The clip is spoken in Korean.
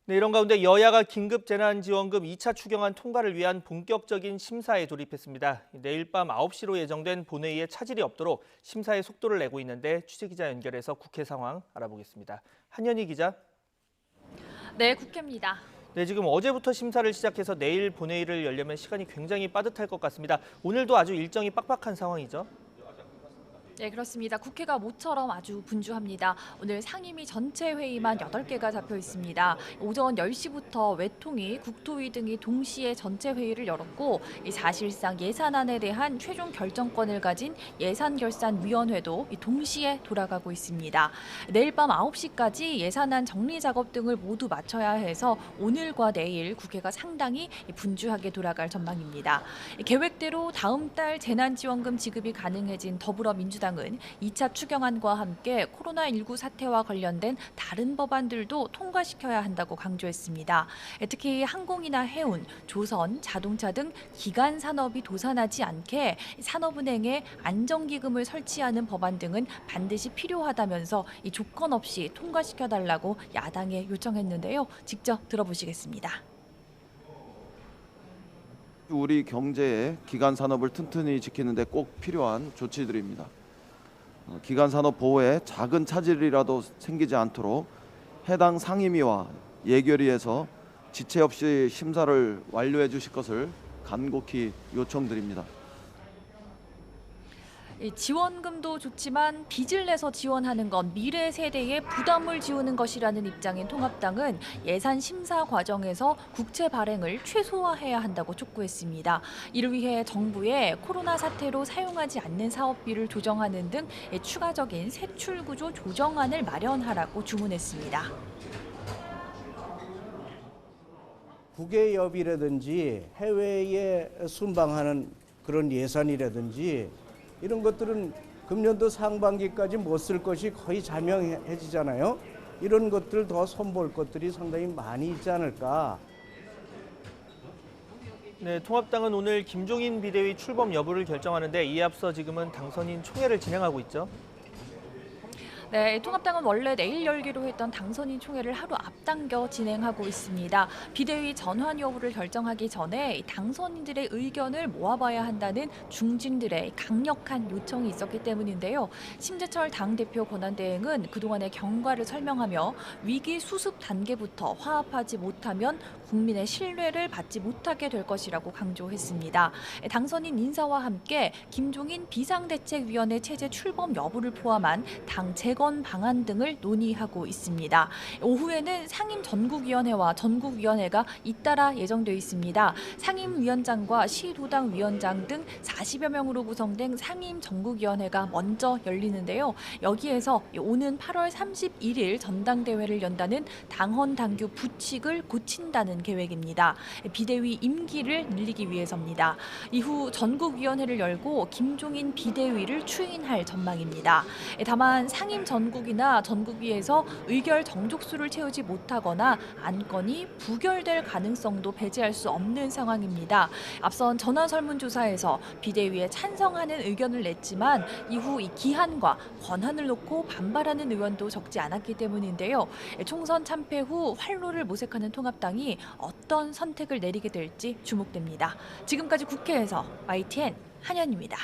네, 이런 가운데 여야가 긴급 재난지원금 2차 추경안 통과를 위한 본격적인 심사에 돌입했습니다. 내일 밤 9시로 예정된 본회의에 차질이 없도록 심사에 속도를 내고 있는데 취재기자 연결해서 국회 상황 알아보겠습니다. 한현희 기자. 네, 국회입니다. 네, 지금 어제부터 심사를 시작해서 내일 본회의를 열려면 시간이 굉장히 빠듯할 것 같습니다. 오늘도 아주 일정이 빡빡한 상황이죠. 네, 그렇습니다. 국회가 모처럼 아주 분주합니다. 오늘 상임위 전체 회의만 8개가 잡혀 있습니다. 오전 10시부터 외통위, 국토위 등이 동시에 전체 회의를 열었고 사실상 예산안에 대한 최종 결정권을 가진 예산결산위원회도 동시에 돌아가고 있습니다. 내일 밤 9시까지 예산안 정리 작업 등을 모두 마쳐야 해서 오늘과 내일 국회가 상당히 분주하게 돌아갈 전망입니다. 계획대로 다음 달 재난지원금 지급이 가능해진 더불어민주당은 2차 추경안과 함께 코로나19 사태와 관련된 다른 법안들도 통과시켜야 한다고 강조했습니다. 특히 항공이나 해운, 조선, 자동차 등 기간 산업이 도산하지 않게 산업은행에 안정기금을 설치하는 법안 등은 반드시 필요하다면서 이 조건 없이 통과시켜달라고 야당에 요청했는데요. 직접 들어보시겠습니다. 우리 경제의 기간 산업을 튼튼히 지키는 데 꼭 필요한 조치들입니다. 기간 산업 보호에 작은 차질이라도 생기지 않도록 해당 상임위와 예결위에서 지체 없이 심사를 완료해 주실 것을 간곡히 요청드립니다. 지원금도 좋지만 빚을 내서 지원하는 건 미래 세대의 부담을 지우는 것이라는 입장인 통합당은 예산 심사 과정에서 국채 발행을 최소화해야 한다고 촉구했습니다. 이를 위해 정부에 코로나 사태로 사용하지 않는 사업비를 조정하는 등 추가적인 세출 구조 조정안을 마련하라고 주문했습니다. 국외여비라든지 해외에 순방하는 그런 예산이라든지 이런 것들은 금년도 상반기까지 못 쓸 것이 거의 자명해지잖아요. 이런 것들 더 손볼 것들이 상당히 많이 있지 않을까. 네, 통합당은 오늘 김종인 비대위 출범 여부를 결정하는데 이에 앞서 지금은 당선인 총회를 진행하고 있죠. 네, 통합당은 원래 내일 열기로 했던 당선인 총회를 하루 앞당겨 진행하고 있습니다. 비대위 전환 여부를 결정하기 전에 당선인들의 의견을 모아봐야 한다는 중진들의 강력한 요청이 있었기 때문인데요. 심재철 당대표 권한대행은 그동안의 경과를 설명하며 위기 수습 단계부터 화합하지 못하면 국민의 신뢰를 받지 못하게 될 것이라고 강조했습니다. 당선인 인사와 함께 김종인 비상대책위원회 체제 출범 여부를 포함한 당 재건 방안 등을 논의하고 있습니다. 오후에는 상임 전국위원회와 전국위원회가 잇따라 예정돼 있습니다. 상임위원장과 시도당 위원장 등 40여 명으로 구성된 상임 전국위원회가 먼저 열리는데요. 여기에서 오는 8월 31일 전당대회를 연다는 당헌 당규 부칙을 고친다는 계획입니다. 비대위 임기를 늘리기 위해서입니다. 이후 전국위원회를 열고 김종인 비대위를 추인할 전망입니다. 다만 상임 전국이나 전국위에서 의결 정족수를 채우지 못하거나 안건이 부결될 가능성도 배제할 수 없는 상황입니다. 앞선 전화 설문조사에서 비대위에 찬성하는 의견을 냈지만 이후 이 기한과 권한을 놓고 반발하는 의원도 적지 않았기 때문인데요. 총선 참패 후 활로를 모색하는 통합당이 어떤 선택을 내리게 될지 주목됩니다. 지금까지 국회에서 YTN 한현입니다.